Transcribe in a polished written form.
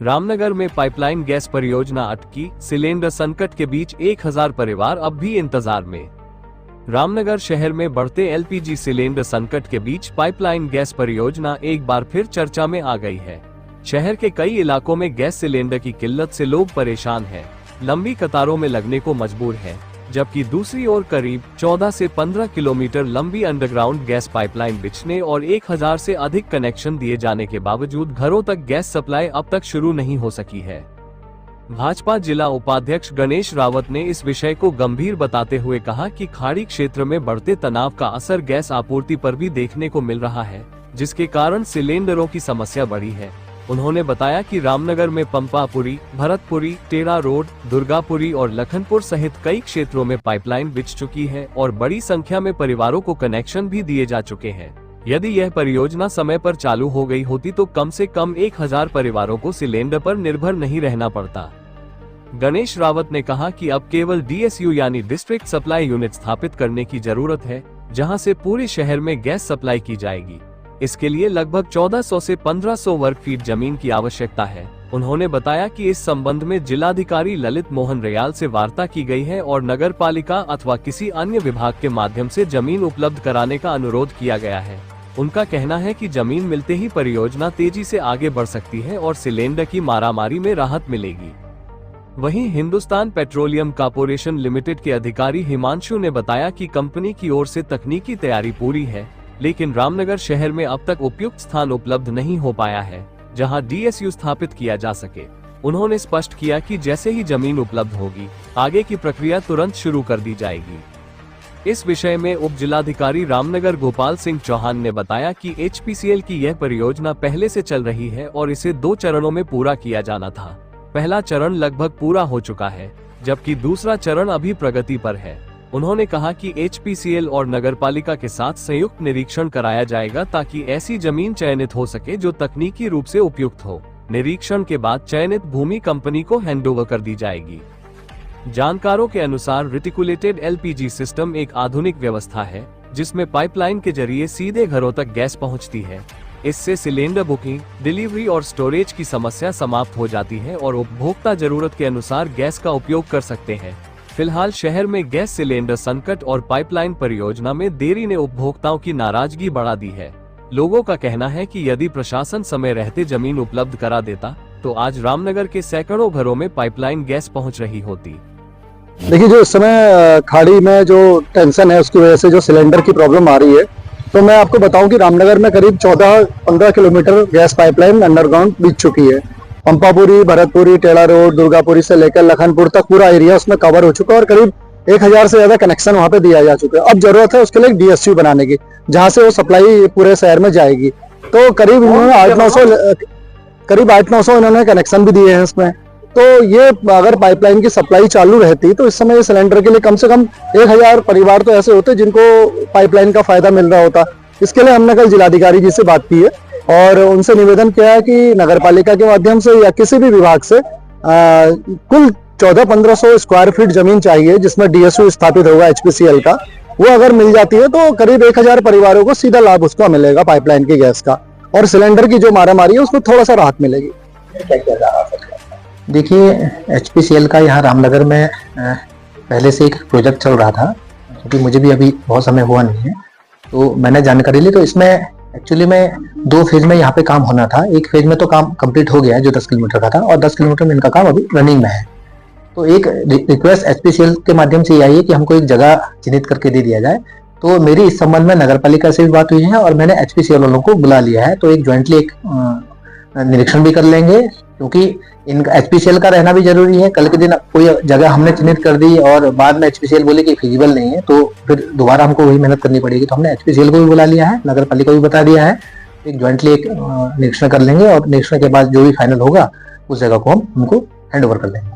रामनगर में pipeline gas परियोजना अटकी, सिलेंडर संकट के बीच 1000 परिवार अब भी इंतजार में। रामनगर शहर में बढ़ते एलपीजी सिलेंडर संकट के बीच पाइपलाइन गैस परियोजना एक बार फिर चर्चा में आ गई है। शहर के कई इलाकों में गैस सिलेंडर की किल्लत से लोग परेशान हैं, लंबी कतारों में लगने को मजबूर हैं, जबकि दूसरी ओर करीब 14 से 15 किलोमीटर लंबी अंडरग्राउंड गैस पाइपलाइन बिछने और 1000 से अधिक कनेक्शन दिए जाने के बावजूद घरों तक गैस सप्लाई अब तक शुरू नहीं हो सकी है। भाजपा जिला उपाध्यक्ष गणेश रावत ने इस विषय को गंभीर बताते हुए कहा कि खाड़ी क्षेत्र में बढ़ते तनाव का असर गैस आपूर्ति पर भी देखने को मिल रहा है, जिसके कारण सिलेंडरों की समस्या बढ़ी है। उन्होंने बताया कि रामनगर में पंपापुरी, भरतपुरी, टेढ़ा रोड, दुर्गापुरी और लखनपुर सहित कई क्षेत्रों में पाइपलाइन बिछ चुकी है और बड़ी संख्या में परिवारों को कनेक्शन भी दिए जा चुके हैं। यदि यह परियोजना समय पर चालू हो गई होती तो कम से कम 1000 परिवारों को सिलेंडर पर निर्भर नहीं रहना पड़ता। गणेश रावत ने कहा कि अब केवल डीएसयू यानी डिस्ट्रिक्ट सप्लाई यूनिट स्थापित करने की जरूरत है, जहां से पूरे शहर में गैस सप्लाई की जाएगी। इसके लिए लगभग 1400 से 1500 वर्ग फीट जमीन की आवश्यकता है। उन्होंने बताया कि इस संबंध में जिलाधिकारी ललित मोहन रयाल से वार्ता की गई है और नगर पालिका अथवा किसी अन्य विभाग के माध्यम से जमीन उपलब्ध कराने का अनुरोध किया गया है। उनका कहना है कि जमीन मिलते ही परियोजना तेजी से आगे बढ़ सकती है और सिलेंडर की मारामारी में राहत मिलेगी। वहीं हिंदुस्तान पेट्रोलियम कॉर्पोरेशन लिमिटेड के अधिकारी हिमांशु ने बताया कि कंपनी की ओर से तकनीकी तैयारी पूरी है, लेकिन रामनगर शहर में अब तक उपयुक्त स्थान उपलब्ध नहीं हो पाया है, जहां डीएसयू स्थापित किया जा सके। उन्होंने स्पष्ट किया कि जैसे ही जमीन उपलब्ध होगी, आगे की प्रक्रिया तुरंत शुरू कर दी जाएगी। इस विषय में उप जिलाधिकारी रामनगर गोपाल सिंह चौहान ने बताया कि एचपीसीएल की यह परियोजना पहले से चल रही है और इसे 2 चरणों में पूरा किया जाना था। पहला चरण लगभग पूरा हो चुका है, जबकि दूसरा चरण अभी प्रगति पर है। उन्होंने कहा कि एचपीसीएल और नगरपालिका के साथ संयुक्त निरीक्षण कराया जाएगा ताकि ऐसी जमीन चयनित हो सके जो तकनीकी रूप से उपयुक्त हो। निरीक्षण के बाद चयनित भूमि कंपनी को हैंडओवर कर दी जाएगी। जानकारों के अनुसार रेटिकुलेटेड एलपीजी सिस्टम एक आधुनिक व्यवस्था है, जिसमें पाइपलाइन के जरिए सीधे घरों तक गैस पहुंचती है। इससे सिलेंडर बुकिंग, डिलीवरी और स्टोरेज की समस्या समाप्त हो जाती है और उपभोक्ता जरूरत के अनुसार गैस का उपयोग कर सकते हैं। फिलहाल शहर में गैस सिलेंडर संकट और पाइपलाइन परियोजना में देरी ने उपभोक्ताओं की नाराजगी बढ़ा दी है। लोगों का कहना है कि यदि प्रशासन समय रहते जमीन उपलब्ध करा देता तो आज रामनगर के सैकड़ों घरों में पाइपलाइन गैस पहुंच रही होती। देखिए, जो इस समय खाड़ी में जो टेंशन है उसकी वजह से जो सिलेंडर की प्रॉब्लम आ रही है, तो मैं आपको बताऊं कि रामनगर में करीब 14-15 किलोमीटर गैस पाइपलाइन अंडरग्राउंड बिछ चुकी है। पंपापुरी, भरतपुरी, टेढ़ा रोड, दुर्गापुरी से लेकर लखनपुर तक पूरा एरिया उसमें कवर हो चुका है और करीब 1000 से ज्यादा कनेक्शन वहां पे दिया जा चुका है। अब जरूरत है उसके लिए डीएसयू बनाने की, जहां से वो सप्लाई पूरे शहर में जाएगी। तो करीब इन्होंने 800-900 इन्होंने कनेक्शन भी दिए हैं इसमें। तो ये अगर पाइपलाइन की सप्लाई चालू रहती तो इस समय सिलेंडर के लिए कम से कम 1000 परिवार तो ऐसे होते जिनको पाइपलाइन का फायदा मिल रहा होता। इसके लिए हमने कल जिलाधिकारी जी से बात की है और उनसे निवेदन किया है कि नगरपालिका के माध्यम से या किसी भी विभाग से कुल 1400-1500 स्क्वायर फीट जमीन चाहिए जिसमें डीएसयू स्थापित होगा एचपीसीएल का। वो अगर मिल जाती है तो करीब 1000 परिवारों को सीधा लाभ उसका मिलेगा पाइपलाइन की गैस का, और सिलेंडर की जो मारामारी है उसमें थोड़ा सा राहत मिलेगी। देखिए, एचपीसीएल का यहाँ रामनगर में पहले से एक प्रोजेक्ट चल रहा था, क्योंकि मुझे भी अभी बहुत समय हुआ नहीं है, तो मैंने जानकारी ली। तो इसमें एक्चुअली में 2 फेज में यहाँ पे काम होना था। एक फेज में तो काम कंप्लीट हो गया है जो 10 किलोमीटर का था, और 10 किलोमीटर में इनका काम अभी रनिंग में है। तो एक रिक्वेस्ट एचपीसीएल के माध्यम से आई है कि हमको एक जगह चिन्हित करके दे दिया जाए। तो मेरी इस संबंध में नगरपालिका से भी बात हुई है और मैंने एचपीसीएल वालों को बुला लिया है। तो एक ज्वाइंटली एक निरीक्षण भी कर लेंगे, क्योंकि इनका एचपीसीएल का रहना भी जरूरी है। कल के दिन कोई जगह हमने चिन्हित कर दी और बाद में एचपीसीएल बोले कि फिजिबल नहीं है, तो फिर दोबारा हमको वही मेहनत करनी पड़ेगी। तो हमने एचपीसीएल को भी बुला लिया है, नगर पालिका को भी बता दिया है। एक ज्वाइंटली एक निरीक्षण कर लेंगे और निरीक्षण के बाद जो भी फाइनल होगा उस जगह को हम उनको हैंड ओवर कर लेंगे।